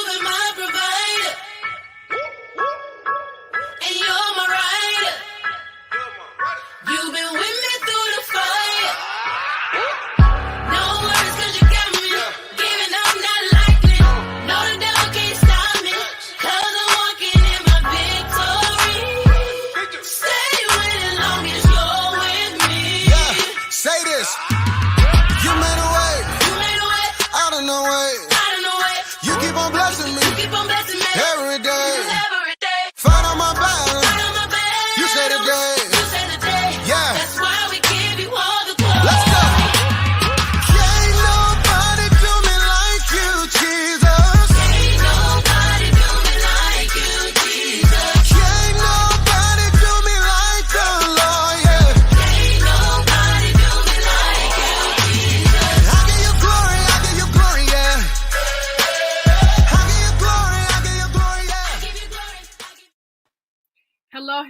been my provider, and you're my rider. You've been with me through the fire. No worries, 'cause you got me. Giving up, not likely. No, the devil can't stop me, 'cause I'm walking in my victory. Stay with it long as you're with me. Yeah, say this. You made a way. You made a way Out of no way. out of the way. You keep on blessing me You keep on blessing me every day. every day. Fight on my battle. Fight on my battles. You say the day. You say the day. Yeah. That's why we give you all the glory. Let's go. Can't nobody do me like you, Jesus. Ain't nobody do me like you, Jesus. Can't nobody do me like the Lord, yeah. Ain't nobody do me like you, Jesus. I give you glory, yeah. I give you glory, yeah. Give you glory.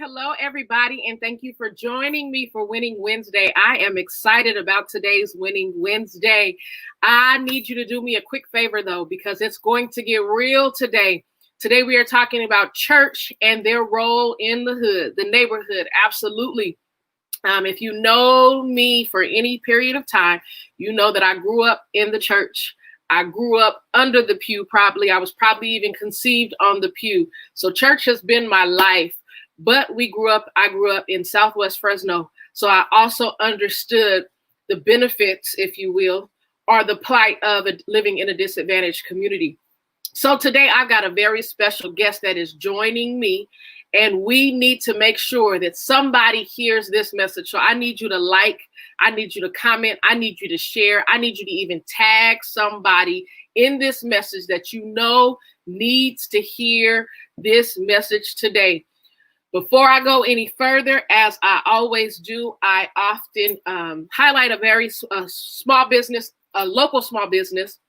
Hello, everybody, and thank you for joining me for Winning Wednesday. I am excited about today's Winning Wednesday. I need you to do me a quick favor, though, because it's going to get real today. Today, we are talking about church and their role in the hood, the neighborhood. Absolutely. If you know me for any period of time, you know that I grew up in the church. I grew up under the pew, probably. I was probably even conceived on the pew. So church has been my life. But I grew up in Southwest Fresno. So I also understood the benefits, if you will, or the plight of living in a disadvantaged community. So today I've got a very special guest that is joining me, and we need to make sure that somebody hears this message. So I need you to like, I need you to comment, I need you to share, I need you to even tag somebody in this message that you know needs to hear this message today. Before I go any further, as I always do, I often highlight a very small business, a local small business.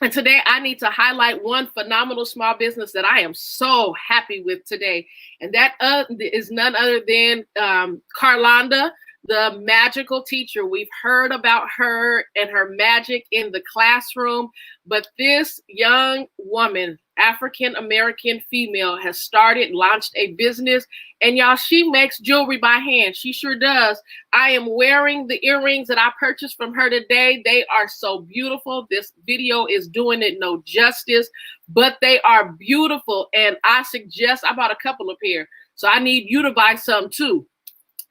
And today I need to highlight one phenomenal small business that I am so happy with today. And that is none other than Carlonda, the magical teacher. We've heard about her and her magic in the classroom, but this young woman, African-American female, has launched a business, and y'all, she makes jewelry by hand. She sure does. I am wearing the earrings that I purchased from her today. They are so beautiful. This video is doing it no justice, but they are beautiful, and I bought a couple of pair, so I need you to buy some too.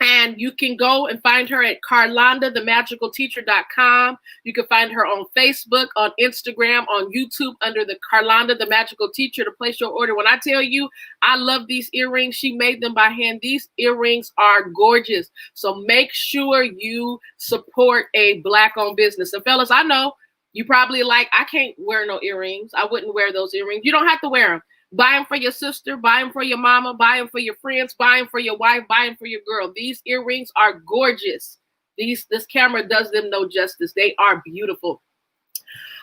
And you can go and find her at carlondathemagicalteacher.com. You can find her on Facebook, on Instagram, on YouTube under the Carlonda the Magical Teacher to place your order. When I tell you, I love these earrings. She made them by hand. These earrings are gorgeous. So make sure you support a Black-owned business. And fellas, I know you probably like, I can't wear no earrings. I wouldn't wear those earrings. You don't have to wear them. Buy them for your sister, buy them for your mama, buy them for your friends, buy them for your wife, buy them for your girl. These earrings are gorgeous. This camera does them no justice. They are beautiful.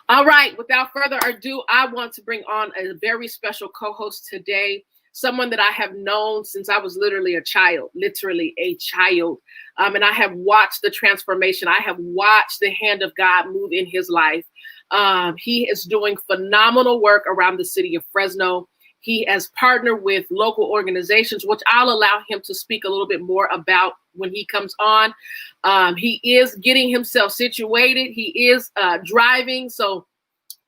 All right, without further ado, I want to bring on a very special co-host today, someone that I have known since I was literally a child. And I have watched the transformation. I have watched the hand of God move in his life. He is doing phenomenal work around the city of Fresno. He has partnered with local organizations, which I'll allow him to speak a little bit more about when he comes on. He is getting himself situated. He is driving. So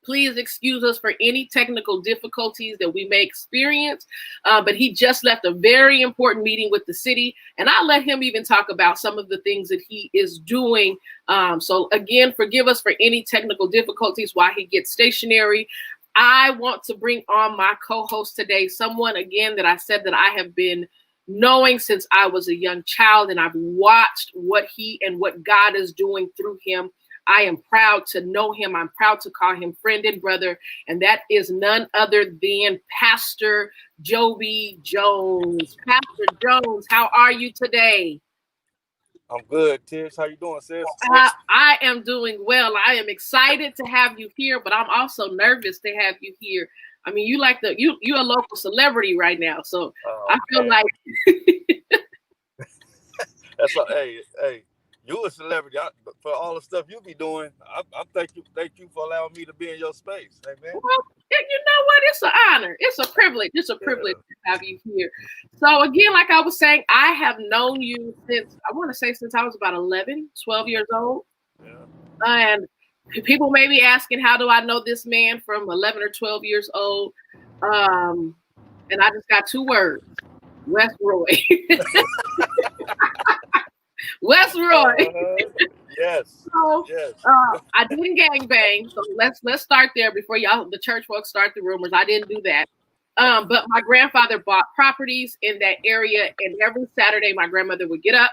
please excuse us for any technical difficulties that we may experience. But he just left a very important meeting with the city. And I'll let him even talk about some of the things that he is doing. So again, forgive us for any technical difficulties while he gets stationary. I want to bring on my co-host today, someone, again, that I said that I have been knowing since I was a young child, and I've watched what he and what God is doing through him. I am proud to know him. I'm proud to call him friend and brother, and that is none other than Pastor Joby Jones. Pastor Jones, how are you today? I'm good, Tish. How you doing, sis? I am doing well. I am excited to have you here, but I'm also nervous to have you here. I mean, you're a local celebrity right now, so I feel like that's what. Hey, you a celebrity. for all the stuff you be doing. I thank you for allowing me to be in your space. Hey, man. Well, you know what? It's an honor. It's a privilege. It's a privilege to have you here. So again, like I was saying, I have known you since, I want to say since I was about 11, 12 years old. Yeah. And people may be asking, how do I know this man from 11 or 12 years old? And I just got 2 words: West Roy. West Roy. Yes. So, Yes. I didn't gangbang, so let's start there before the church folks start the rumors. I didn't do that. But my grandfather bought properties in that area, and every Saturday my grandmother would get up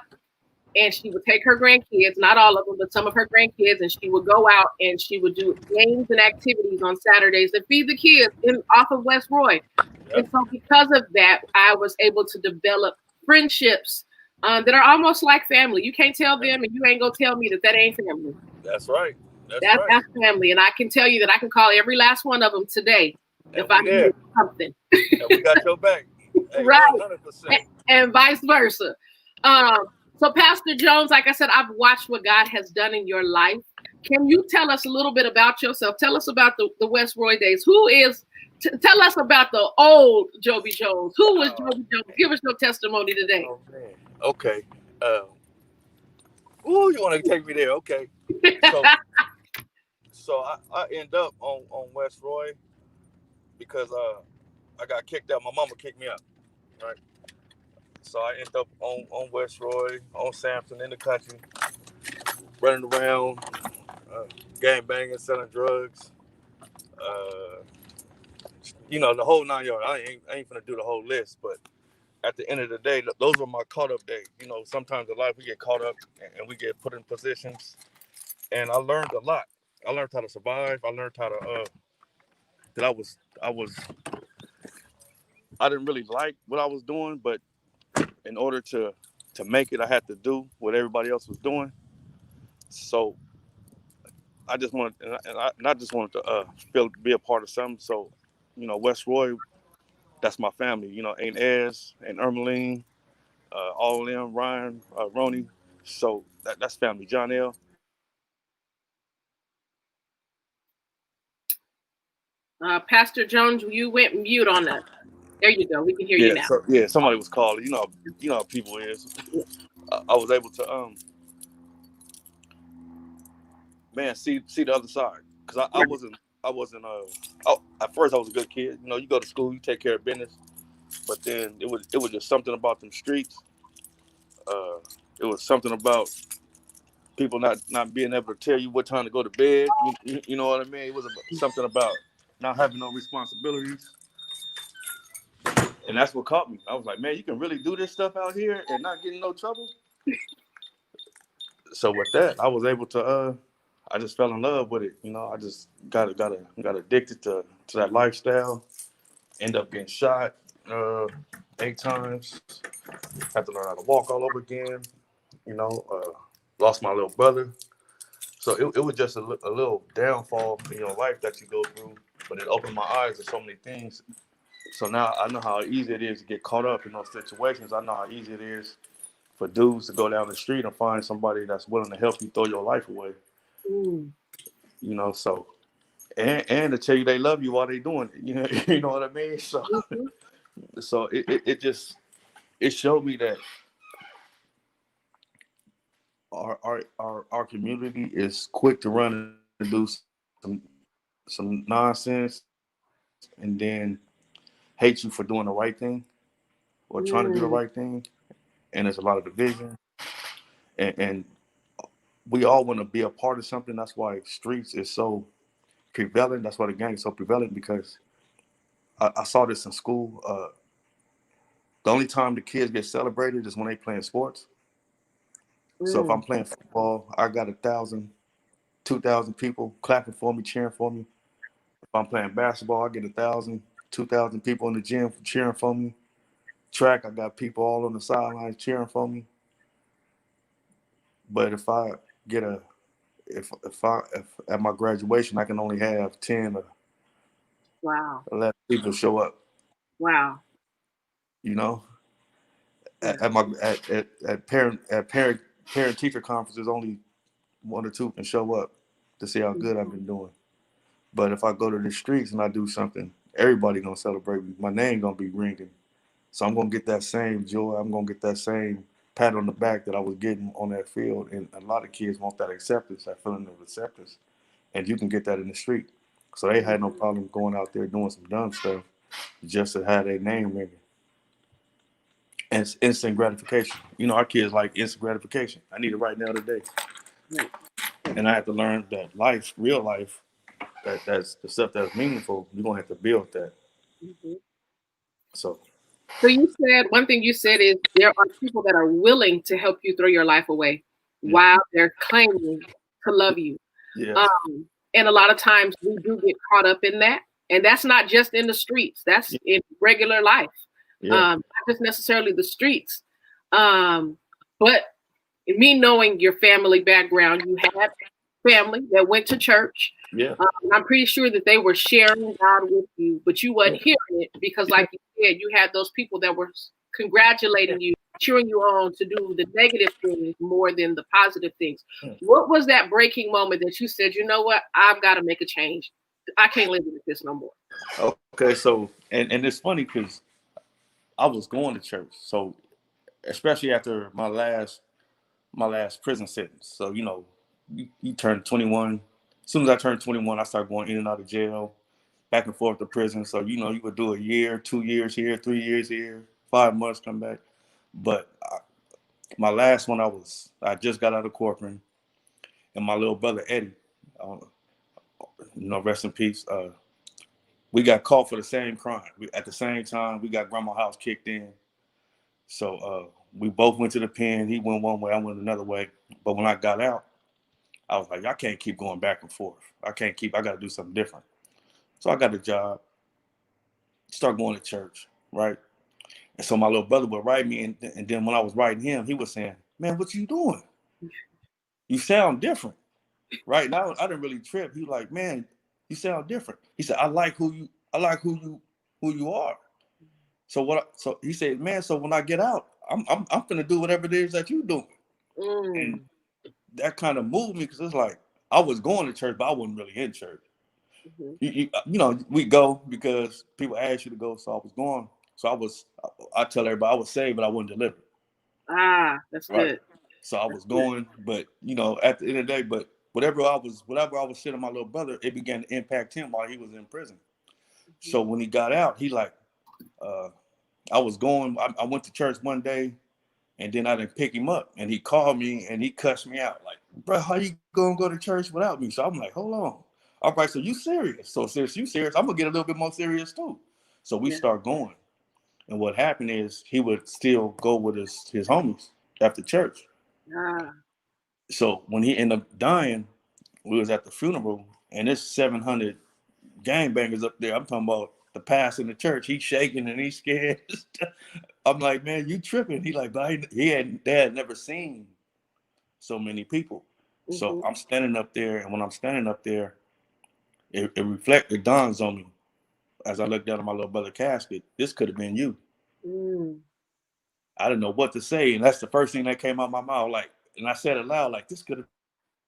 and she would take her grandkids, not all of them, but some of her grandkids, and she would go out and she would do games and activities on Saturdays to feed the kids off of West Roy. Yep. And so because of that, I was able to develop friendships that are almost like family. You can't tell them, and you ain't gonna tell me that ain't family. That's right. That's right. That's family, and I can tell you that I can call every last one of them today if I need something. And we got your back. Hey, right. 100%. And vice versa. So Pastor Jones, like I said, I've watched what God has done in your life. Can you tell us a little bit about yourself? Tell us about the West Roy days. Tell us about the old Joby Jones. Who was Joby Jones? Give us your testimony today. Oh, man. Okay. You want to take me there? Okay. So I end up on West Roy because I got kicked out. My mama kicked me out, right? So I end up on West Roy, on Sampson, in the country, running around, gang banging, selling drugs, the whole 9 yards. I ain't gonna do the whole list, but at the end of the day, those were my caught up days. Sometimes in life we get caught up and we get put in positions, and I learned a lot. I learned how to survive. I learned how to that I didn't really like what I was doing, but in order to make it, I had to do what everybody else was doing. So I just wanted, and I just wanted to be a part of something. So, West Roy, that's my family. Aunt Ez, Aunt Ermeline, all of them, Ryan, Ronnie. So that's family. John L. Pastor Jones, you went mute on that. There you go. We can hear you now. So, somebody was calling. You know how people is. I was able to see the other side, because I wasn't at first I was a good kid. You go to school, you take care of business, but then it was just something about them streets. It was something about people not being able to tell you what time to go to bed. You know what I mean? It was something about not having no responsibilities. And that's what caught me. I was like, man, you can really do this stuff out here and not get in no trouble. So with that, I was able to I just fell in love with it. I just got addicted to that lifestyle. End up getting shot 8 times. Had to learn how to walk all over again. Lost my little brother. So it was just a little downfall in your life that you go through, but it opened my eyes to so many things. So now I know how easy it is to get caught up in those situations. I know how easy it is for dudes to go down the street and find somebody that's willing to help you throw your life away. So and to tell you they love you while they doing it. You know what I mean? So so it showed me that our community is quick to run and do some nonsense and then hate you for doing the right thing or trying to do the right thing. And there's a lot of division. And we all want to be a part of something. That's why streets is so prevalent. That's why the gang is so prevalent, because I saw this in school. The only time the kids get celebrated is when they playing sports. So if I'm playing football, I got 1,000, 2,000 people clapping for me, cheering for me. If I'm playing basketball, I get 1,000, 2,000 people in the gym cheering for me. Track, I got people all on the sidelines cheering for me. But if I get if at my graduation I can only have 10 or 11 people show up. Wow. At parent teacher conferences, only one or two can show up to see how good I've been doing. But if I go to the streets and I do something, everybody gonna celebrate me. My name gonna be ringing. So I'm gonna get that same joy. I'm gonna get that same pat on the back that I was getting on that field. And a lot of kids want that acceptance, that feeling of acceptance. And you can get that in the street. So they had no problem going out there doing some dumb stuff just to have their name ringing. And it's instant gratification. You know, our kids like instant gratification. I need it right now today. Right. And I had to learn that life, real life, that's the stuff that's meaningful. You're gonna have to build that. Mhm. So So you said one thing you said is there are people that are willing to help you throw your life away yeah, while they're claiming to love you. yeah, And a lot of times we do get caught up in that. And that's not just in the streets, that's yeah, in regular life, yeah, not just necessarily the streets. But me knowing your family background, you had family that went to church. yeah, I'm pretty sure that they were sharing God with you, but you yeah, weren't hearing it because, like you said, you had those people that were congratulating you, cheering you on to do the negative things more than the positive things. yeah. What was that breaking moment that you said, you know what, I've got to make a change? I can't live with this no more. Okay, so and it's funny because I was going to church. So especially after my last prison sentence. So you know, you turn 21. As soon as I turned 21, I started going in and out of jail, back and forth to prison. So you know, you would do a year, 2 years here, 3 years here, 5 months come back. But my last one, I just got out of corporate, and my little brother Eddie, uh, you know, rest in peace. We got caught for the same crime. At the same time, we got grandma's house kicked in. So we both went to the pen. He went one way, I went another way. But when I got out, I was like, I can't keep going back and forth. I got to do something different. So I got a job, start going to church, right? And so my little brother would write me, and then when I was writing him, he was saying, man, what you doing? You sound different. Right now, I didn't really trip. He was like, man, you sound different. He said, I like who you are. So he said, man, so when I get out, I'm gonna do whatever it is that you doing. And Mm. that kind of moved me because it's like I was going to church, but I wasn't really in church. Mhm. You know, we go because people ask you to go, so I was going. So I tell everybody I was saved, but I wasn't delivered. That's Right. good. So I That's was good. going, but you know, at the end of the day, but whatever I was saying to my little brother, it began to impact him while he was in prison. Mhm. So when he got out, he like, I was going. I went to church one day, and then I didn't pick him up, and he called me and he cussed me out like, bro, how you gonna go to church without me? So I'm like, hold on. All right, so you serious? So since you serious, I'm gonna get a little bit more serious too. So we Yeah. start going, and what happened is he would still go with his homies after church. Ah. So when he ended up dying, we was at the funeral, and there's 700 gangbangers up there. I'm talking about the pastor in the church. He's shaking and he's scared. I'm like, man, you tripping? He like, but they had never seen so many people. So Mhm. I'm standing up there, and when I'm standing up there, it dawns on me as I look down at my little brother casket. This could have been you. Mm. I didn't know what to say, and that's the first thing that came out of my mouth. Like, and I said it loud, like, this could have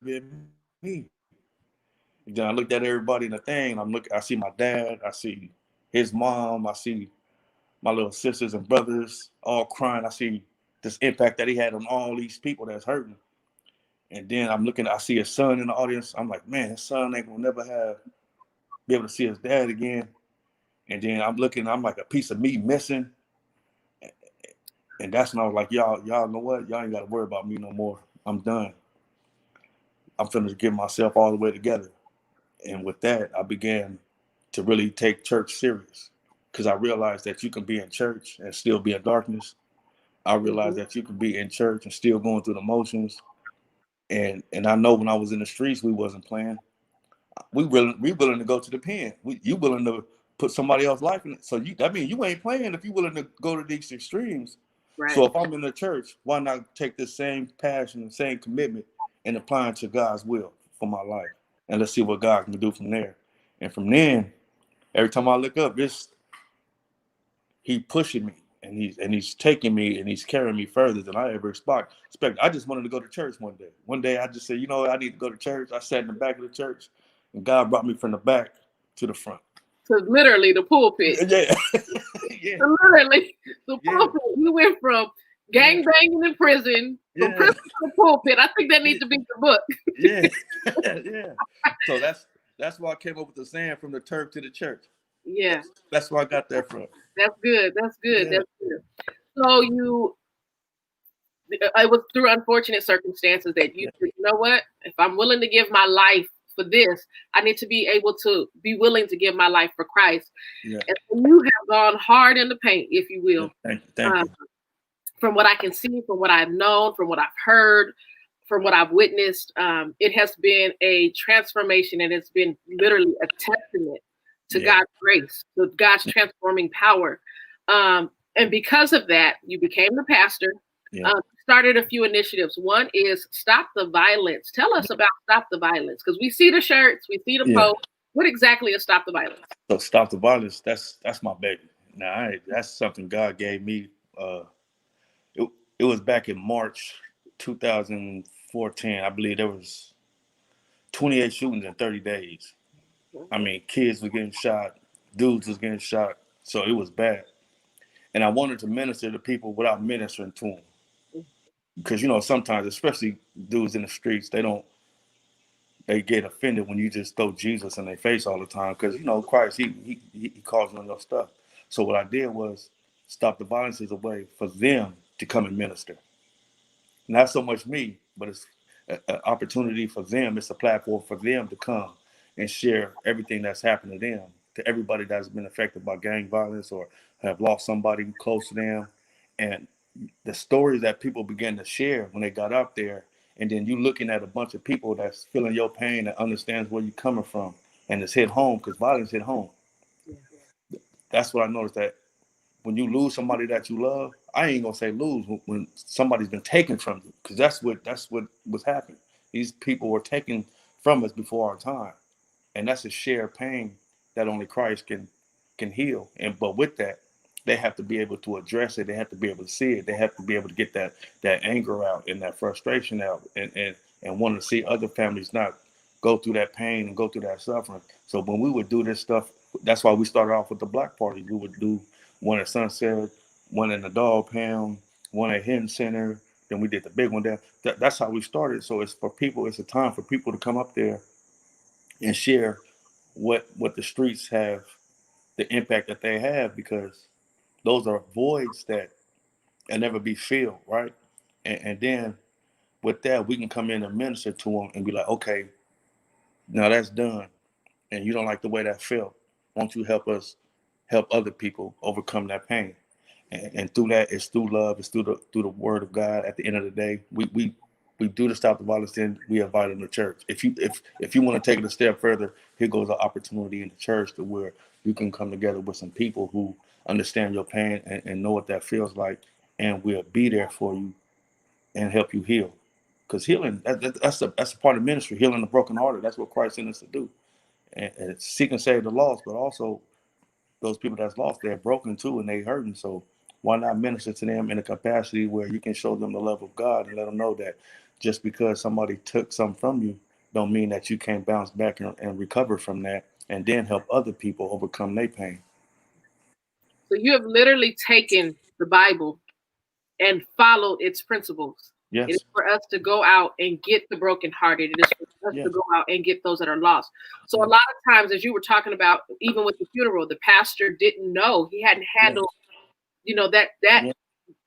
been me. And then I looked at everybody in the thing. I see my dad, I see his mom, I see my little sisters and brothers all crying. I see this impact that he had on all these people that's hurting. And then I see his son in the audience. I'm like, man, his son ain't gonna never be able to see his dad again. And then I'm looking, I'm like a piece of meat missing. And that's when I was like, y'all know what? Y'all ain't gotta worry about me no more. I'm done. I'm finna get myself all the way together. And with that, I began to really take church serious because I realized that you can be in church and still be in darkness. I realized Mhm. that you can be in church and still going through the motions. And I know when I was in the streets, we wasn't playing. We willing to go to the pen. You willing to put somebody else's life in it. So that means you ain't playing if you willing to go to these extremes. Right. So if I'm in the church, why not take the same passion and same commitment and apply it to God's will for my life? And let's see what God can do from there. And from then, every time I look up, he pushing me. and he's taking me and he's carrying me further than I ever expect. I just wanted to go to church one day. One day I just said, you know what, I need to go to church. I sat in the back of the church, and God brought me from the back to the front. So literally the pulpit. Yeah, yeah, So literally the yeah, pulpit. You went from gang banging in prison, from yeah, prison to the pulpit. I think that needs to be the book. yeah, yeah. So that's why I came up with the saying, from the turf to the church. Yeah, That's where I got that from. that's good. That's good. Yeah. That's good. So it was through unfortunate circumstances that you said, you know what? If I'm willing to give my life for this, I need to be able to be willing to give my life for Christ. Yeah. And so you have gone hard in the paint, if you will. Yeah, thank you. From what I can see, from what I've known, from what I've heard, from what I've witnessed, it has been a transformation, and it's been literally a testament to God's grace, to God's transforming power. And because of that, you became the pastor. Started a few initiatives. One is Stop the Violence. Tell us about Stop the Violence, because we see the shirts, we see the posts. What exactly is Stop the Violence? So Stop the Violence, that's my baby. Now, that's something God gave me. It was back in March 2014. I believe there was 28 shootings in 30 days. I mean, kids were getting shot, dudes was getting shot. So it was bad. And I wanted to minister to people without ministering to them. Because, sometimes, especially dudes in the streets, they get offended when you just throw Jesus in their face all the time. Because, Christ, he calls on your stuff. So what I did was Stop the Violence is a way for them to come and minister. Not so much me, but it's an opportunity for them. It's a platform for them to come and share everything that's happened to them, to everybody that's been affected by gang violence or have lost somebody close to them. And the stories that people began to share when they got out there, and then you looking at a bunch of people that's feeling your pain and understands where you're coming from, and it's hit home, because violence hit home. That's what I noticed, that when you lose somebody that you love, I ain't gonna say lose, when somebody's been taken from you, because that's what was happening. These people were taken from us before our time, and that's a shared pain that only Christ can heal. But with that, they have to be able to address it. They have to be able to see it. They have to be able to get that anger out and that frustration out, and want to see other families not go through that pain and go through that suffering. So when we would do this stuff, that's why we started off with the block party. We would do one at Sunset, one in the Dog Pound, one at Hidden Center. Then we did the big one there. That's how we started. So it's for people. It's a time for people to come up there and share what the streets have, the impact that they have, because those are voids that can never be filled, right? And then with that, we can come in and minister to them and be like, okay, now that's done, and you don't like the way that felt. Won't you help us help other people overcome that pain? And through that, it's through love, it's through the word of God. At the end of the day, we do the Stop the Violence, then we invite them to church. If you want to take it a step further, here goes an opportunity in the church to where you can come together with some people who understand your pain and know what that feels like, and we'll be there for you and help you heal. Because healing, that's a part of ministry, healing the brokenhearted. That's what Christ sent us to do. And seek and save the lost, but also those people that's lost, they're broken too, and they hurting. So why not minister to them in a capacity where you can show them the love of God and let them know that just because somebody took something from you don't mean that you can't bounce back and recover from that, and then help other people overcome their pain. So you have literally taken the Bible and followed its principles. Yes. It is for us to go out and get the brokenhearted. It is for us to go out and get those that are lost. So a lot of times, as you were talking about, even with the funeral, the pastor didn't know. He hadn't handled, that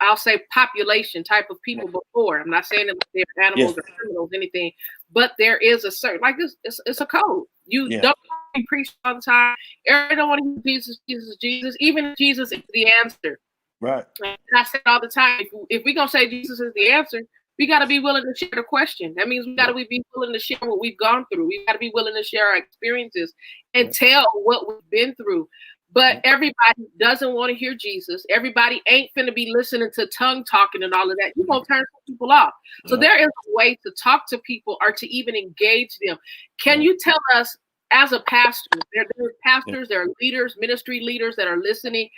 I'll say population type of people before. I'm not saying that they're animals or criminals, anything, but there is a certain, like this, it's a code. You don't be preached all the time. Everybody don't want to hear Jesus, Jesus, Jesus. Even if Jesus is the answer. Right. And I say all the time, if we're going to say Jesus is the answer, we got to be willing to share the question. That means we got to be willing to share what we've gone through. We got to be willing to share our experiences and tell what we've been through. But everybody doesn't want to hear Jesus. Everybody ain't finna be listening to tongue talking and all of that. You're going to turn some people off. So there is a way to talk to people or to even engage them. Can you tell us as a pastor, there are pastors, there are leaders, ministry leaders that are listening.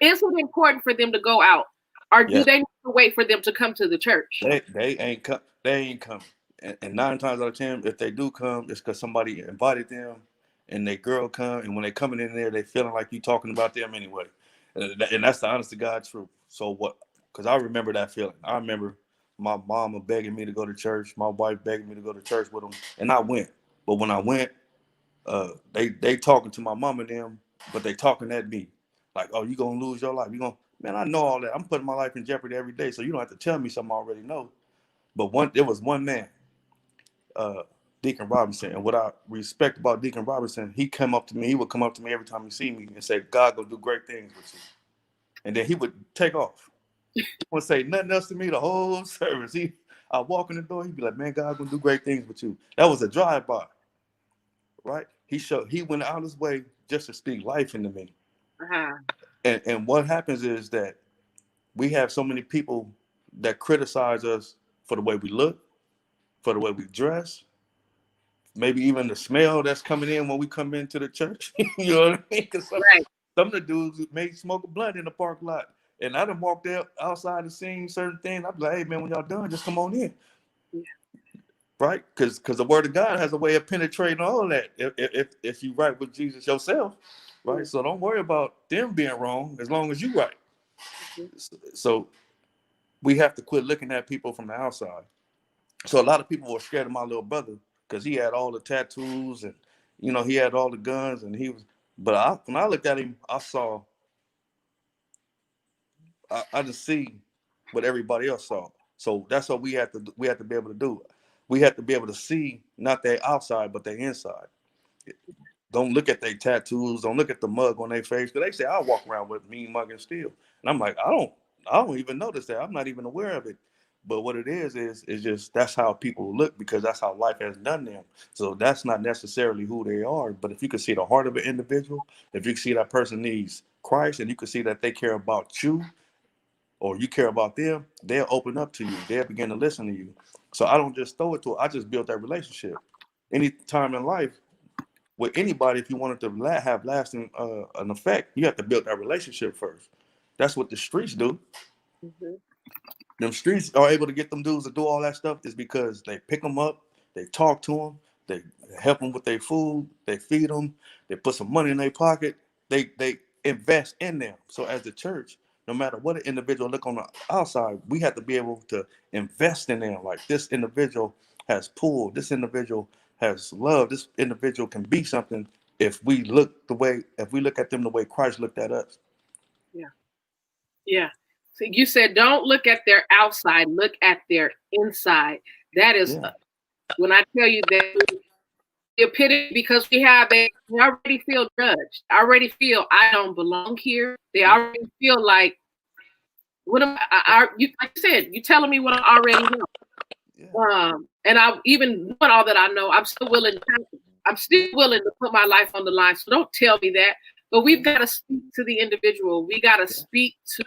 Is it important for them to go out, or do Yes. they need to wait for them to come to the church? They ain't come. They ain't coming. And 9 times out of 10, if they do come, it's because somebody invited them, and their girl come. And when they coming in there, they feeling like you talking about them anyway. And that's the honest to God truth. So what? Because I remember that feeling. I remember my mama begging me to go to church, my wife begging me to go to church with them, and I went. But when I went, they talking to my mom and them, but they talking at me, like, "Oh, you gonna lose your life? You gonna?" Man, I know all that. I'm putting my life in jeopardy every day, so you don't have to tell me something I already know. But there was one man, uh, Deacon Robinson, and what I respect about Deacon Robinson, he come up to me. He would come up to me every time he see me and say, "God gonna do great things with you," and then he would take off. He wouldn't say nothing else to me the whole service. I walk in the door, he'd be like, "Man, God gonna do great things with you." That was a drive-by, right? He went out his way just to speak life into me. Uh-huh. And what happens is that we have so many people that criticize us for the way we look, for the way we dress, maybe even the smell that's coming in when we come into the church. You know what I mean? Because Right. some of the dudes may smoke a blunt in the parking lot. And I done walked there outside and seen certain things. I'd be like, "Hey, man, when y'all done, just come on in." Yeah. Right? Because the word of God has a way of penetrating all that if you right with Jesus yourself. Right? Yeah. So don't worry about them being wrong as long as you right. So we have to quit looking at people from the outside. So a lot of people were scared of my little brother because he had all the tattoos and he had all the guns and he was. But when I looked at him, I just see what everybody else saw. So that's what we have to be able to do. We have to be able to see not their outside but their inside. Don't look at their tattoos. Don't look at the mug on their face. Because they say I walk around with mean mug and steel, and I'm like, I don't even notice that. I'm not even aware of it. But what it is just that's how people look because that's how life has done them. So that's not necessarily who they are. But if you can see the heart of an individual, if you can see that person needs Christ, and you can see that they care about you, or you care about them, they'll open up to you. They'll begin to listen to you. So I don't just throw it to them. I just built that relationship. Any time in life with anybody, if you want it to have lasting an effect, you have to build that relationship first. That's what the streets do. Mm-hmm. Them streets are able to get them dudes to do all that stuff is because they pick them up, they talk to them, they help them with their food, they feed them, they put some money in their pocket, they invest in them. So as the church, no matter what an individual look on the outside, we have to be able to invest in them. Like this individual has pull, this individual has love, this individual can be something if we look at them the way Christ looked at us. Yeah. Yeah. So you said don't look at their outside, look at their inside. That is Yeah. when I tell you that the epitome, because they already feel judged. I already feel I don't belong here. They already feel like what am you like you said, you telling me what I already know. Yeah. And I even knowing all that I know, I'm still willing to put my life on the line. So don't tell me that. But we've got to speak to the individual. We got to speak to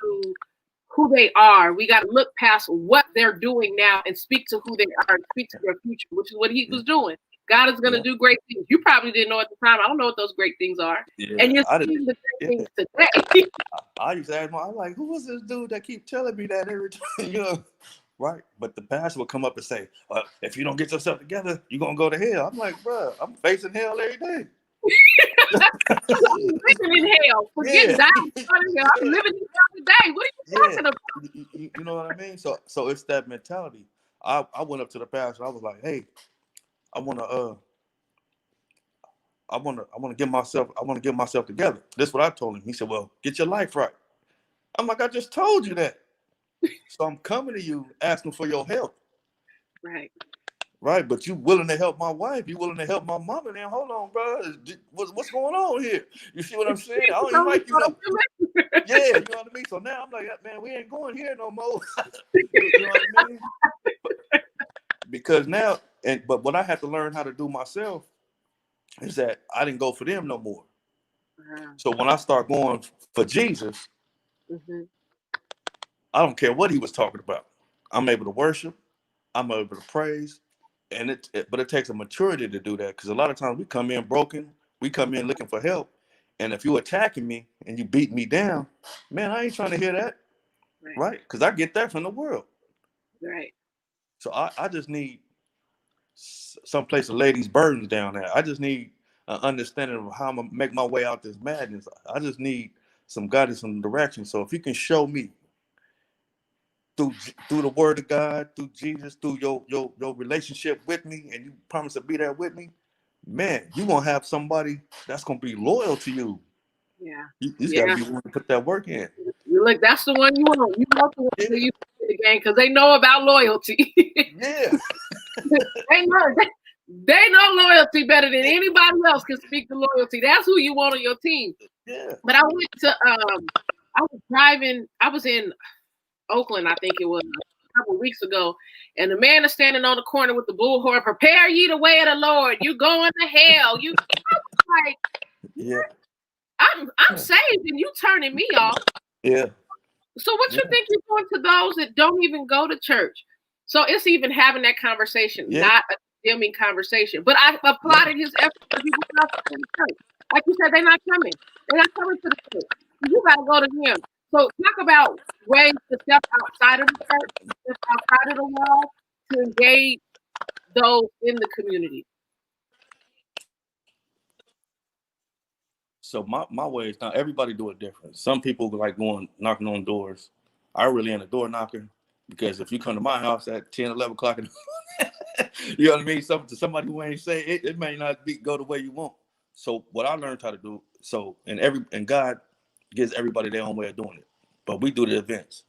who they are. We got to look past what they're doing now and speak to who they are and speak to their future, which is what he was doing. God is going to do great things. You probably didn't know at the time. I don't know what those great things are. Yeah. And you're I seeing the great didn't. things today. I used to ask I'm like, who was this dude that keep telling me that every time? Right? But the pastor would come up and say, if you don't get yourself together, you're going to go to hell. I'm like, bro, I'm facing hell every day. I'm living in hell. Forget Yeah. dying. I'm living in hell today. What are you talking about? You know what I mean? So it's that mentality. I went up to the pastor. I was like, hey, I want to get myself together. That's what I told him. He said, well, get your life right. I'm like, I just told you that. So I'm coming to you asking for your help. Right. Right, but you willing to help my wife? You willing to help my mama? Then hold on, bro. What's going on here? You see what I'm saying? I don't even like you. Yeah, you know what I mean. So now I'm like, man, we ain't going here no more. You know what I mean? Because now, but what I had to learn how to do myself is that I didn't go for them no more. So when I start going for Jesus, I don't care what he was talking about. I'm able to worship. I'm able to praise. and but it takes a maturity to do that, because a lot of times we come in broken, we come in looking for help, and if you attacking me and you beat me down, man, I ain't trying to hear that, Right. right? Because I get that from the world. Right. So I just need some place to lay these burdens down at. I just need an understanding of how I'm gonna make my way out this madness. I just need some guidance, some direction. So if you can show me through the word of God, through Jesus, through your relationship with me, and you promise to be there with me, man, you gonna have somebody that's gonna be loyal to you. Yeah. You just gotta Yeah. be willing to put that work in. Look, that's the one you want. You want the one Yeah. that you play the game because they know about loyalty. Yeah. They know loyalty better than anybody else can speak to loyalty. That's who you want on your team. Yeah. But I went to I was driving, I was in Oakland, I think it was a couple of weeks ago, and the man is standing on the corner with the bullhorn, prepare ye the way of the Lord. You going to hell. You like Yeah. I'm saved and you turning me off. Yeah. So what you think you're doing to those that don't even go to church? So it's even having that conversation, Yeah. not a condemning conversation. But I applauded his effort because he was not coming to church. Like you said, they're not coming. They're not coming to the church. You got to go to them. So talk about ways to step outside of the church, step outside of the wall to engage those in the community. So my way is, now everybody do it different. Some people like going knocking on doors. I really ain't a door knocker, because if you come to my house at 10, 11 o'clock in the morning, you know what I mean? Something to somebody who ain't say it may not go the way you want. So what I learned how to do, and God gives everybody their own way of doing it. But we do the events.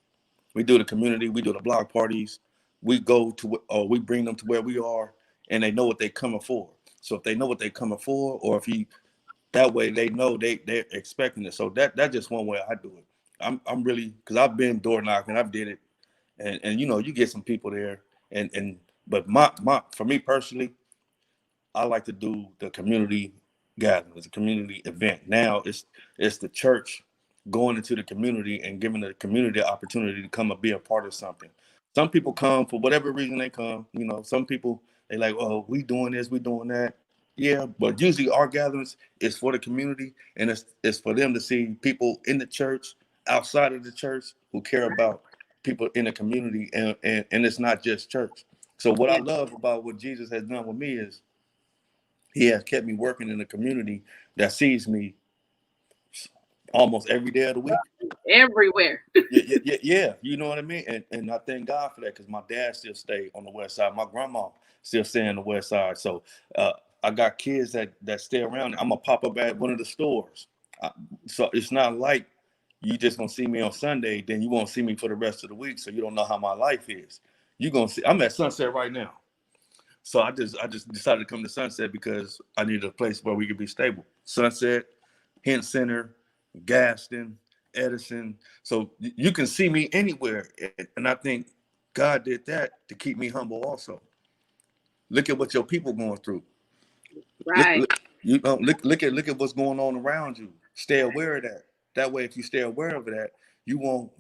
We do the community, we do the block parties, we go to, or we bring them to where we are, and they know what they're coming for. So if they know what they're coming for, or if that way they know they're expecting it. So that's just one way I do it. I'm really, because I've been door knocking, I've did it, and you get some people there, but my for me personally, I like to do the community gathering. It's a community event. Now it's the church going into the community and giving the community the opportunity to come and be a part of something. Some people come for whatever reason they come. Some people, they like, oh, we doing this, we doing that. Yeah, but usually our gatherings is for the community, and it's for them to see people in the church, outside of the church, who care about people in the community, and it's not just church. So what I love about what Jesus has done with me is he has kept me working in a community that sees me almost every day of the week. Everywhere. Yeah. You know what I mean? And I thank God for that, because my dad still stay on the west side. My grandma still stay on the west side. So I got kids that stay around. I'm going to pop up at one of the stores. So it's not like you just going to see me on Sunday, then you won't see me for the rest of the week, so you don't know how my life is. You're going to see. I'm at Sunset right now. So I just decided to come to Sunset because I needed a place where we could be stable. Sunset, Hint Center, Gaston, Edison. So you can see me anywhere. And I think God did that to keep me humble also. Look at what your people going through. Right. Look at what's going on around you. Stay aware of that. That way, if you stay aware of that, you'll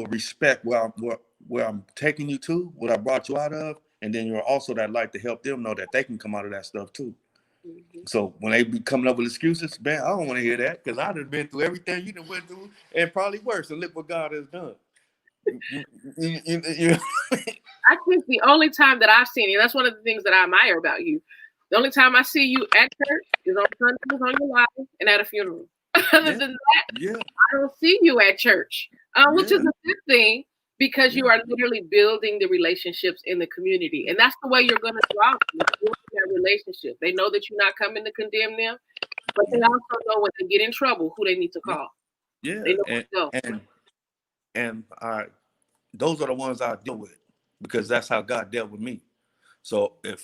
respect where I'm taking you to, what I brought you out of, and then you're also that light to help them know that they can come out of that stuff too. Mm-hmm. So when they be coming up with excuses, man, I don't want to hear that, because I've been through everything you done went through, and probably worse. And look what God has done. I think the only time that I've seen you, that's one of the things that I admire about you. The only time I see you at church is on Sundays, on your live, and at a funeral. Other than that, I don't see you at church, which is a good thing, because you are literally building the relationships in the community. And that's the way you're going to draw them, that relationship. They know that you're not coming to condemn them, but they also know when they get in trouble who they need to call. Yeah, they know where to go. And those are the ones I deal with, because that's how God dealt with me. So if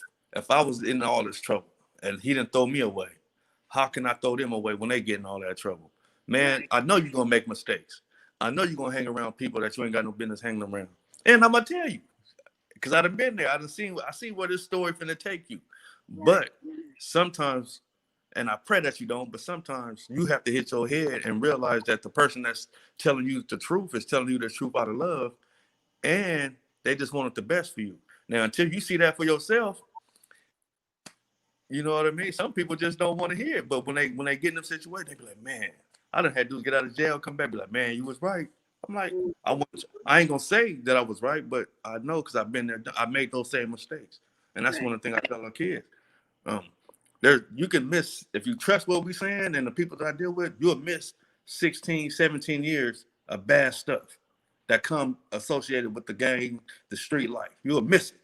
I was in all this trouble and he didn't throw me away, how can I throw them away when they get in all that trouble? Man, I know you're gonna make mistakes. I know you're gonna hang around people that you ain't got no business hanging around. And I'm gonna tell you, because I done been there. I see where this story finna take you. But sometimes, and I pray that you don't, but sometimes you have to hit your head and realize that the person that's telling you the truth is telling you the truth out of love, and they just wanted the best for you. Now, until you see that for yourself, you know what I mean? Some people just don't want to hear it. But when they get in them situation, they be like, man, I done had dudes get out of jail, come back, be like, man, you was right. I'm like, I ain't gonna say that I was right, but I know because I've been there. I made those same mistakes, and that's one of the things I tell our kids. Um, you can miss if you trust what we saying and the people that I deal with, you'll miss 16, 17 years of bad stuff that come associated with the gang, the street life. You'll miss it.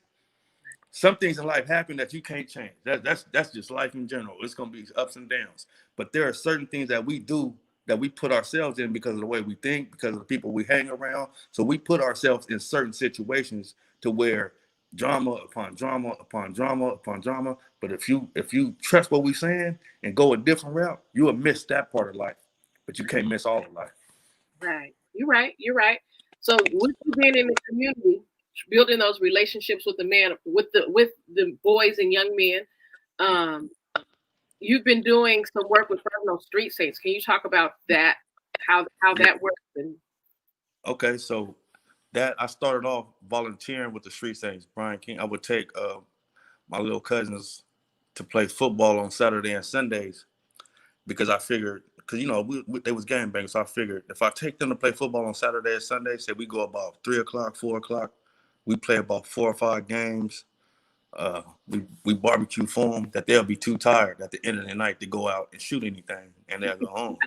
Some things in life happen that you can't change. That's just life in general. It's gonna be ups and downs. But there are certain things that we do that we put ourselves in because of the way we think, because of the people we hang around. So we put ourselves in certain situations to where drama upon drama upon drama upon drama. But if you trust what we're saying and go a different route, you will miss that part of life. But you can't miss all of life. Right. You're right. You're right. So with you being in the community, building those relationships with the boys and young men, um, you've been doing some work with Fresno Street Saints. Can you talk about that? How that works? And Okay, so that I started off volunteering with the Street Saints, Brian King. I would take my little cousins to play football on Saturday and Sundays because I figured, because they was gangbangers, so I figured if I take them to play football on Saturday and Sunday, say we go about 3 o'clock, 4 o'clock, we play about 4 or 5 games. We barbecue for them that they'll be too tired at the end of the night to go out and shoot anything, and they'll go home.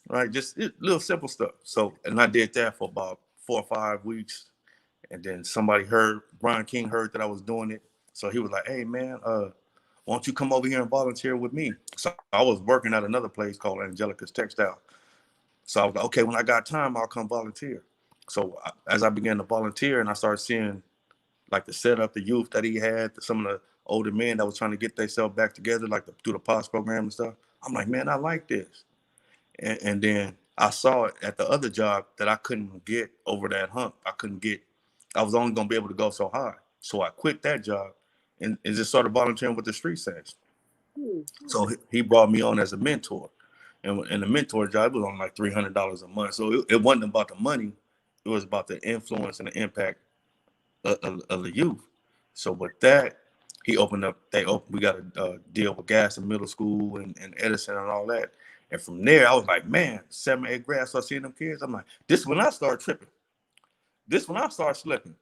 Right, just little simple stuff. So, and I did that for about 4 or 5 weeks, and then Brian King heard that I was doing it, so he was like, "Hey, man, why don't you come over here and volunteer with me?" So I was working at another place called Angelica's Textile. So I was like, "Okay, when I got time, I'll come volunteer." So as I began to volunteer, and I started seeing like the setup, the youth that he had, some of the older men that was trying to get themselves back together, like through the POS program and stuff. I'm like, man, I like this. And then I saw it at the other job that I couldn't get over that hump. I was only going to be able to go so high. So I quit that job and just started volunteering with the Street Saints. So he brought me on as a mentor. And the mentor job was on like $300 a month. So it wasn't about the money. It was about the influence and the impact of the youth. So with that, we got a deal with Gas in middle school and Edison and all that. And from there, I was like, man, 7, 8 grade, I started seeing them kids. I'm like, this is when I started tripping. This is when I started slipping.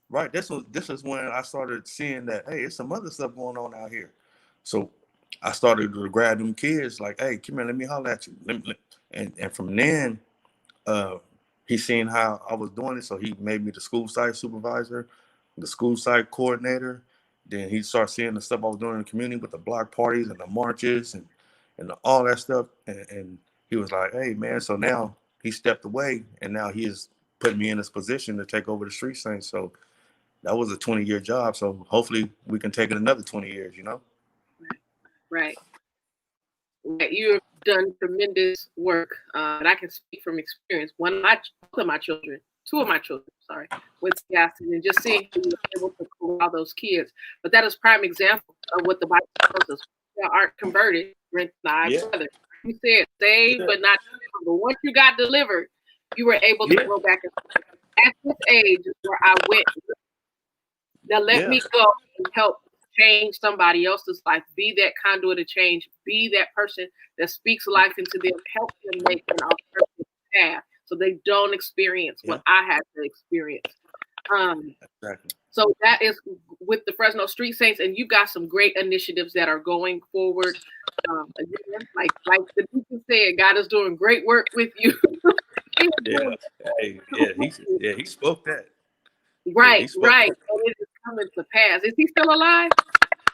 Right? This is when I started seeing that, hey, there's some other stuff going on out here. So I started to grab them kids like, hey, come here, let me holler at you. And from then, he seen how I was doing it, so he made me the school site supervisor, the school site coordinator. Then he started seeing the stuff I was doing in the community with the block parties and the marches and all that stuff. And he was like, hey, man, so now he stepped away, and now he is putting me in this position to take over the Street Saints. So that was a 20-year job. So hopefully we can take it another 20 years, right. You've done tremendous work, and I can speak from experience. Two of my children, with Gaston, and just seeing how you were able to corral those kids. But that is prime example of what the Bible tells us. That aren't converted, rent thy brother. You said saved, but not delivered. But once you got delivered, you were able to go back and at this age is where I went. Now let me go and help change somebody else's life. Be that conduit of change. Be that person that speaks life into them. Help them make an alternative path so they don't experience what I had to experience. Exactly. So that is with the Fresno Street Saints, and you've got some great initiatives that are going forward. Again, like the deacon said, God is doing great work with you. He spoke that. Right. And it is coming to pass. Is he still alive?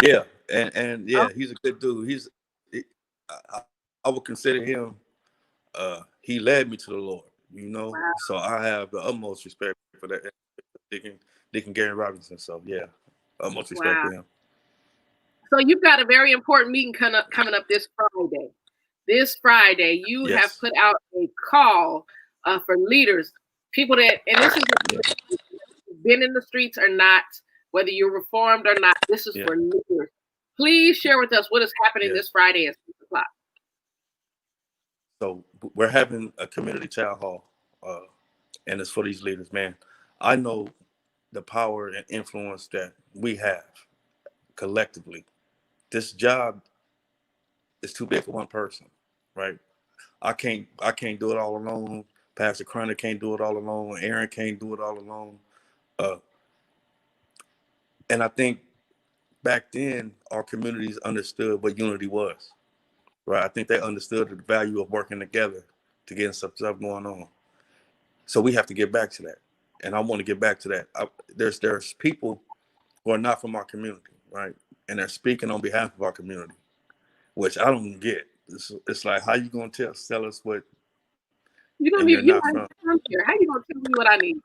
Yeah, and he's a good dude. I would consider him. He led me to the Lord. Wow. So I have the utmost respect for that. Deacon Gary Robinson. So yeah, utmost respect for him. So you've got a very important meeting coming up this Friday. This Friday, you have put out a call for leaders, people that, and this is been in the streets or not, whether you're reformed or not. This is for leaders. Please share with us what is happening this Friday at 6 o'clock. So we're having a community town hall, and it's for these leaders, man. I know the power and influence that we have collectively. This job is too big for one person, right? I can't do it all alone. Pastor Crowder can't do it all alone. Aaron can't do it all alone. Uh, and I think back then our communities understood what unity was, right? I think they understood the value of working together to get some stuff going on. So we have to get back to that, and I want to get back to that. There's people who are not from our community, right? And they're speaking on behalf of our community, which I don't get. It's like, how you gonna tell us what, You and don't you're even, you're not not from? even from here. How you gonna tell me what I need?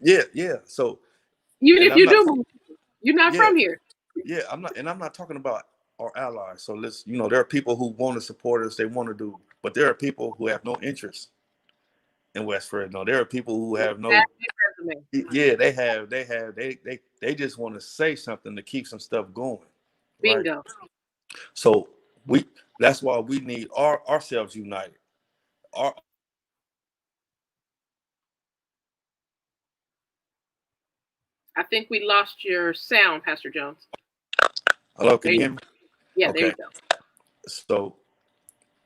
Yeah, yeah. So, Even and if I'm you not. do move, you're not Yeah, from here. yeah. I'm not talking about our allies. So there are people who want to support us. They want to do, but there are people who have no interest in West Fresno. There are people who have That's no. your resume. Yeah, they just want to say something to keep some stuff going, right? Bingo. So we that's why we need ourselves united. Our I think we lost your sound, Pastor Jones. Hello, There can you you, hear me? yeah, there you Okay, go. so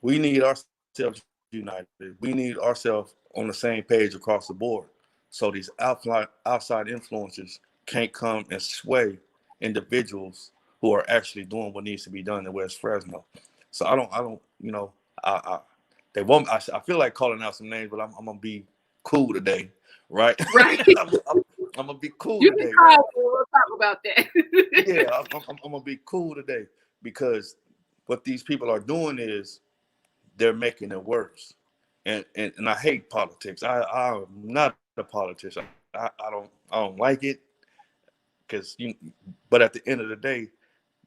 we need ourselves united. We need ourselves on the same page across the board. So these outside influences can't come and sway individuals who are actually doing what needs to be done in West Fresno. So I don't, I they won't. I feel like calling out some names, but I'm gonna be cool today, right? Right. I'm gonna be cool You can today, right? call. We'll talk about that. Yeah, I'm gonna be cool today because what these people are doing is they're making it worse. And I hate politics. I'm not a politician. I don't like it because but at the end of the day,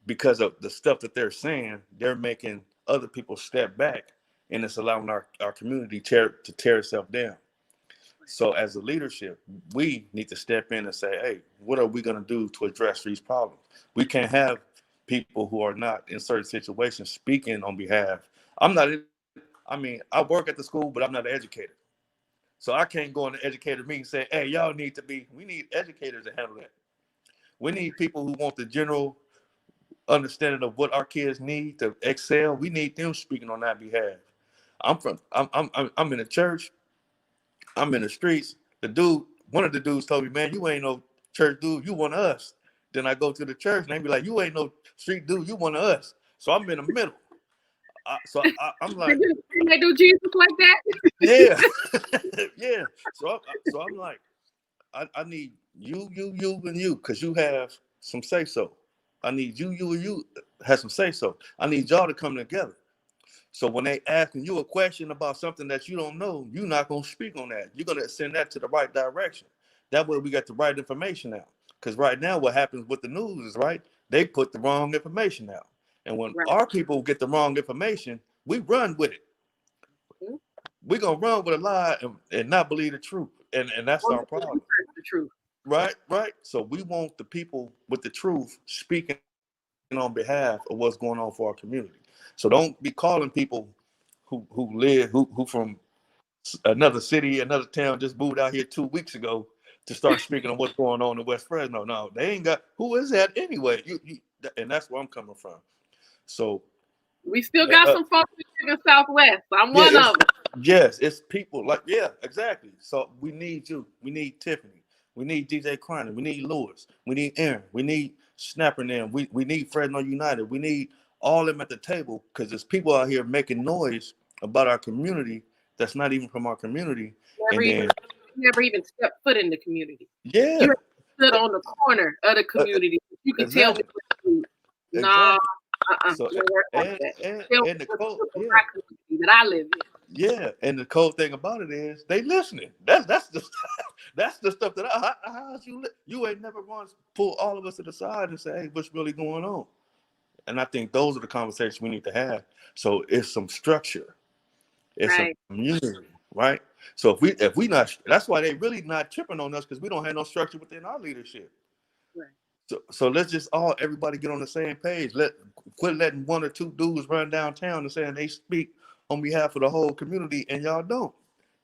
because of the stuff that they're saying, they're making other people step back, and it's allowing our community to tear itself down. So as a leadership, we need to step in and say, hey, what are we going to do to address these problems? We can't have people who are not in certain situations speaking on behalf. I work at the school, but I'm not an educator. So I can't go in the educator meeting and say, hey, we need educators to handle that. We need people who want the general understanding of what our kids need to excel. We need them speaking on our behalf. I'm in the church. I'm in the streets. One of the dudes told me, man, you ain't no church dude. You one of us. Then I go to the church and they be like, you ain't no street dude. You one of us. So I'm in the middle. I'm like, Didn't they do Jesus like that? yeah, yeah. So I'm like, I need you, and you, because you have some say so. I need you, and you have some say so. I need y'all to come together. So when they asking you a question about something that you don't know, you're not gonna speak on that. You're gonna send that to the right direction. That way we got the right information out. Because right now what happens with the news is right, they put the wrong information out. And when Right. our people get the wrong information, we run with it. Mhm. We're gonna run with a lie and not believe the truth. And that's Well, our problem. the truth. Right, right. So we want the people with the truth speaking on behalf of what's going on for our community. So don't be calling people who from another city, another town, just moved out here 2 weeks ago to start speaking on what's going on in West Fresno. No, they ain't got. Who is that anyway? And that's where I'm coming from. So We still got some folks in the Southwest. I'm yeah, one of them. yes, it's people like, yeah, exactly. So we need you. We need Tiffany. We need DJ Cronin. We need Lewis. We need Aaron. We need Snapper and them. We need Fresno United. We need all of them at the table because there's people out here making noise about our community that's not even from our community. And then, Never even stepped foot in the community. yeah, You stood on the corner of the community. You could tell me exactly, what to do. Nah, exactly. So don't work like and that. and Tell me and the what to code, do for yeah. my community that I live in. Yeah, and the cool thing about it is they listening. That's the that's the stuff that how's you ain't never once pull all of us to the side and say, hey, what's really going on? And I think those are the conversations we need to have. So it's some structure, it's some Right. community, right? So if we not, that's why they really not tripping on us because we don't have no structure within our leadership. Right. So let's just everybody get on the same page. Quit letting one or two dudes run downtown and saying they speak on behalf of the whole community and y'all don't.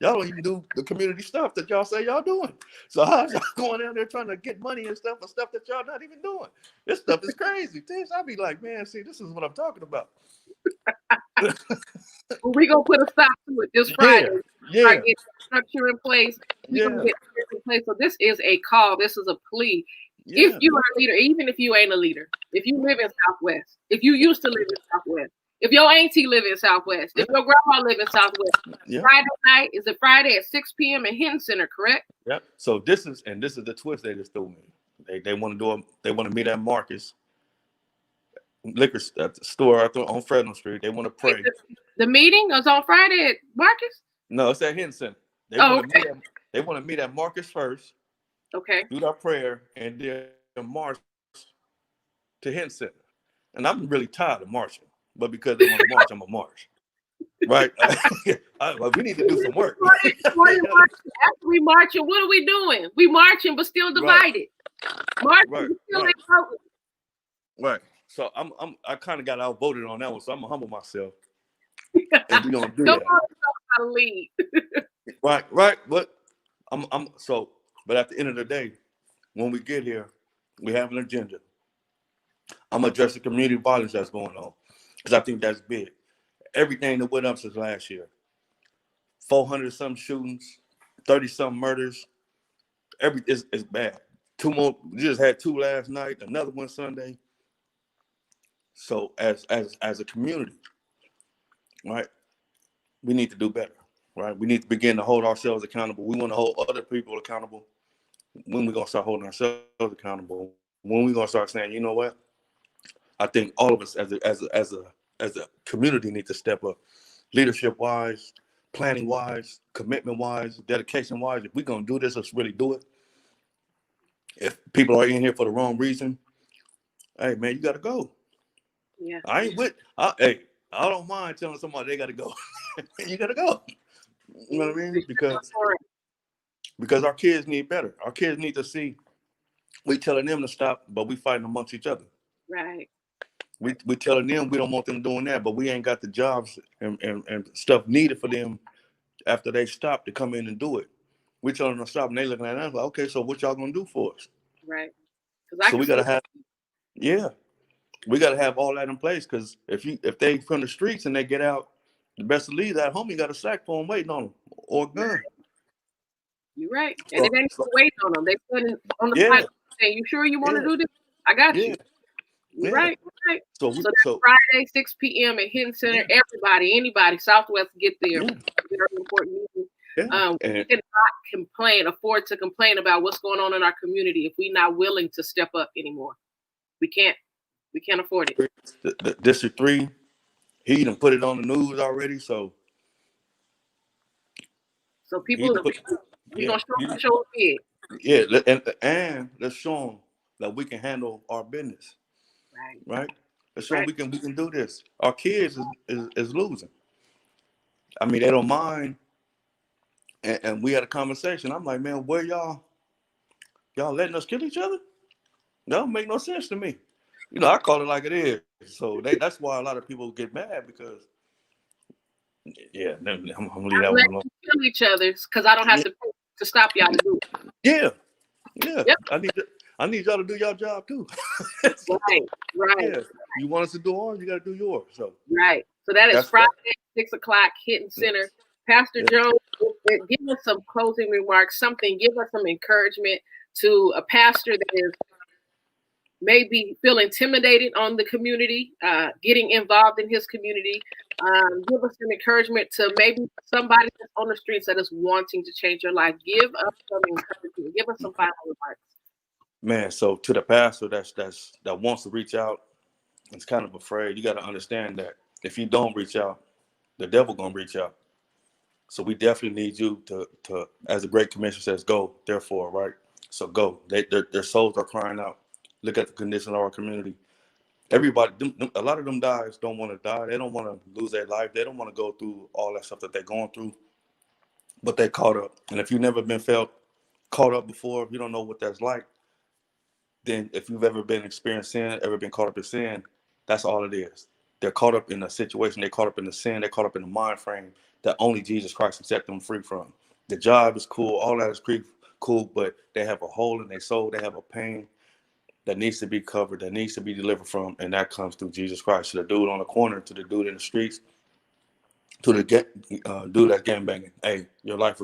Y'all don't even do the community stuff that y'all say y'all doing. So how's y'all going down there trying to get money and stuff that y'all not even doing? This stuff is crazy. Things I be like, man, see, this is what I'm talking about. We're going to put a stop to it this Friday. Yeah. Start getting structure in place. We're going to get this in place. So this is a call. This is a plea. If you are a leader, even if you ain't a leader, if you live in Southwest, if you used to live in Southwest, if your auntie live in Southwest, if your grandma live in Southwest, Friday night, is it Friday at 6 p.m. at Hinton Center, correct? Yep. So this is the twist they just threw me. They want to meet at Marcus liquor at the store on Fresno Street. They want to pray. The meeting is on Friday at Marcus? No, it's at Hinton Center. They want to meet at Marcus first. Okay. Do our prayer and then march to Hinton Center. And I'm really tired of marching, but because they want to march, I'm gonna march. Right? We need to do some work. After we marching, what are we doing? We marching, but still divided. Marching, still Right. So I kind of got outvoted on that one, so I'm gonna humble myself. And we gonna do that. How to lead. Right. But but at the end of the day, when we get here, we have an agenda. I'm gonna address the community violence that's going on because I think that's big. Everything that went up since last year, 400 some shootings, 30 some murders. It's bad. 2 more. We just had 2 last night. Another one Sunday. So as a community, right, we need to do better. Right, we need to begin to hold ourselves accountable. We want to hold other people accountable. When we gonna start holding ourselves accountable? When we gonna start saying, you know what? I think all of us as a community need to step up, leadership wise, planning wise, commitment wise, dedication wise. If we're gonna do this, let's really do it. If people are in here for the wrong reason, hey man, you gotta go. Yeah. I don't mind telling somebody they gotta go. You gotta go. You know what I mean? Because our kids need better. Our kids need to see we telling them to stop, but we fighting amongst each other. Right. We telling them we don't want them doing that, but we ain't got the jobs and stuff needed for them after they stop to come in and do it. We telling them to stop, and they looking at us like, okay, so what y'all gonna do for us? Right. So we gotta have all that in place because if they from the streets and they get out, the best to leave that home, you got a sack for them waiting on them or a gun. You're right, and it ain't waiting on them. They putting on the pipe saying, "You sure you want to do this? I got you." Right. So that's Friday, 6 p.m. at Hinton Center. Everybody, anybody, Southwest, get there. Very important meeting. We cannot afford to complain about what's going on in our community if we're not willing to step up anymore. We can't afford it. The District 3, he even put it on the news already. So people, we're gonna show it. Yeah, and let's show them that we can handle our business. Right. Let's show them we can do this. Our kids is losing. I mean, they don't mind. And we had a conversation. I'm like, man, where y'all letting us kill each other? That don't make no sense to me. You know, I call it like it is. So that's why a lot of people get mad because, I'm gonna leave that one alone. Kill each other because I don't have to stop y'all to do it. Yeah. Yep. I need y'all to do your job too. Right. Yeah. You want us to do ours, you got to do yours. So So that is Friday, 6 o'clock, Hinton Center. Pastor Jones, give us some closing remarks. Give us some encouragement to a pastor that is maybe feel intimidated on the community, getting involved in his community. Give us some encouragement to maybe somebody that's on the streets that is wanting to change your life. Give us some encouragement. Give us some final remarks. Man, so to the pastor that wants to reach out, it's kind of afraid. You got to understand that if you don't reach out, the devil gonna reach out. So we definitely need you to as the Great Commission says, go. Therefore, right? So go. Their souls are crying out. Look at the condition of our community. Everybody, a lot of them guys don't want to die. They don't want to lose their life. They don't want to go through all that stuff that they're going through. But they caught up. And if you've never been caught up before, if you don't know what that's like, then if you've ever been experienced sin, ever been caught up in sin, that's all it is. they're caught up in a situation, they're caught up in the sin, they're caught up in the mind frame that only Jesus Christ can set them free from. The job is cool, all that is cool, but they have a hole in their soul, they have a pain that needs to be covered, that needs to be delivered from, and that comes through Jesus Christ. To the dude on the corner, to the dude in the streets, to the dude that's gang banging. Hey, your life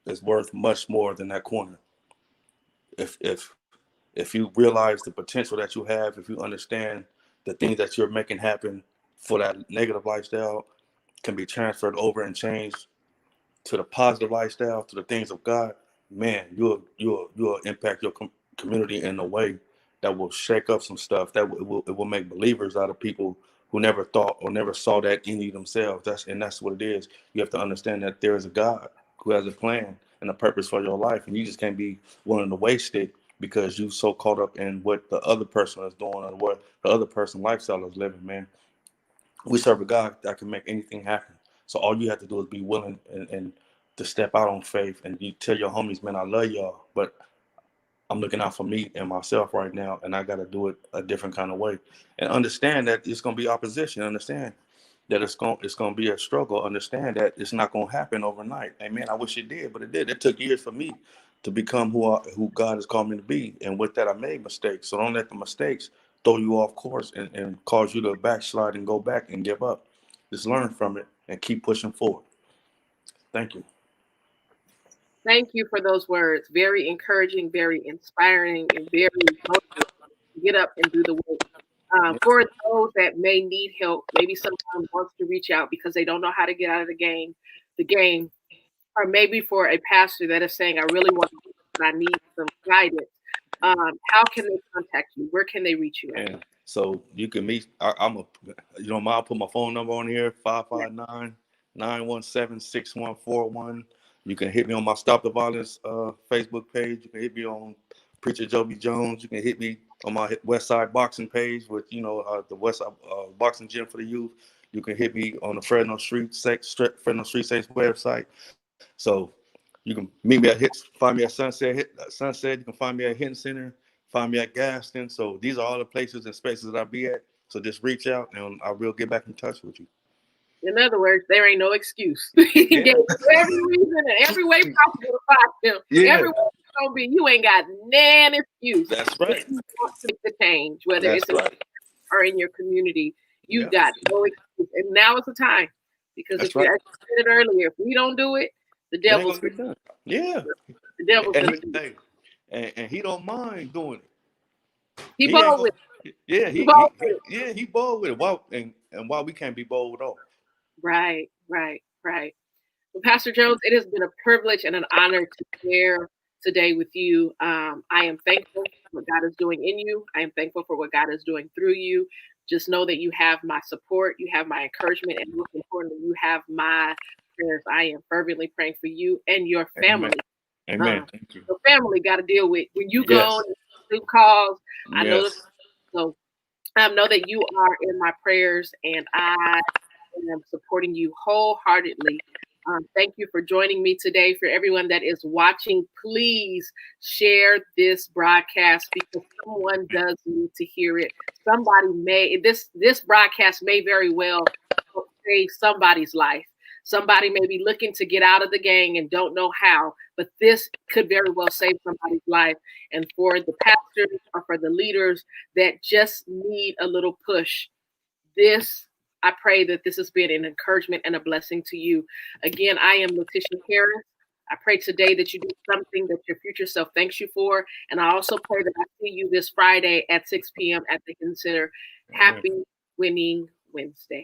is worth much more than that corner. If you realize the potential that you have, if you understand the things that you're making happen for that negative lifestyle can be transferred over and changed to the positive lifestyle, to the things of God, man, you'll impact your community in a way that will shake up some stuff. That it will make believers out of people who never thought or never saw that in you themselves. That's what it is. You have to understand that there is a God who has a plan and a purpose for your life, and you just can't be willing to waste it because you so caught up in what the other person is doing or what the other person's lifestyle is living. Man, we serve a God that can make anything happen. So all you have to do is be willing and to step out on faith, and you tell your homies, man, I love y'all, but I'm looking out for me and myself right now, and I got to do it a different kind of way. And understand that it's going to be opposition. Understand that it's going to be a struggle. Understand that it's not going to happen overnight. Amen. I wish it did, but it did. It took years for me to become who God has called me to be. And with that, I made mistakes. So don't let the mistakes throw you off course and cause you to backslide and go back and give up. Just learn from it and keep pushing forward. Thank you. Thank you for those words. Very encouraging, very inspiring, and very motivating to get up and do the work. For those that may need help, maybe someone wants to reach out because they don't know how to get out of the game, or maybe for a pastor that is saying, I really want to, but I need some guidance. How can they contact you? Where can they reach you at? And so you can meet. You don't mind, I'll put my phone number on here, 559-917-6141. You can hit me on my Stop the Violence Facebook page. You can hit me on Preacher Joby Jones. You can hit me on my West Side Boxing page with, the West Side Boxing Gym for the youth. You can hit me on the Fresno Street Saints website. So you can meet me find me at Sunset. You can find me at Hinton Center. Find me at Gaston. So these are all the places and spaces that I'll be at. So just reach out and I will get back in touch with you. In other words, there ain't no excuse. He gave you every reason and every way possible to find him. Yeah. Every way it's gonna be, you ain't got nan excuse. That's right. You want to make the change, whether That's it's right. or in your community, you got no excuse. And now is the time. Because That's if you, right. as you said it earlier, if we don't do it, the devil's It ain't gonna be done. Yeah. the devil's gonna do it. And he don't mind doing it. He He ain't bold with gonna, yeah, he bold with it. he bold with it. Why we can't be bold at all? Right. Well, Pastor Jones, it has been a privilege and an honor to share today with you. I am thankful for what God is doing in you. I am thankful for what God is doing through you. Just know that you have my support, you have my encouragement, and most importantly, you have my prayers. I am fervently praying for you and your family. Amen. Thank you. Your family got to deal with when you Yes. go and do calls. I know Yes. so. I know that you are in my prayers, and I am supporting you wholeheartedly. Thank you for joining me today. For everyone that is watching, please share this broadcast because someone does need to hear it. This broadcast may very well save somebody's life. Somebody may be looking to get out of the gang and don't know how, but this could very well save somebody's life. And for the pastors or for the leaders that just need a little push, I pray that this has been an encouragement and a blessing to you. Again, I am Letitia Harris. I pray today that you do something that your future self thanks you for. And I also pray that I see you this Friday at 6 p.m. at the Hinton Center. Happy Winning Wednesday.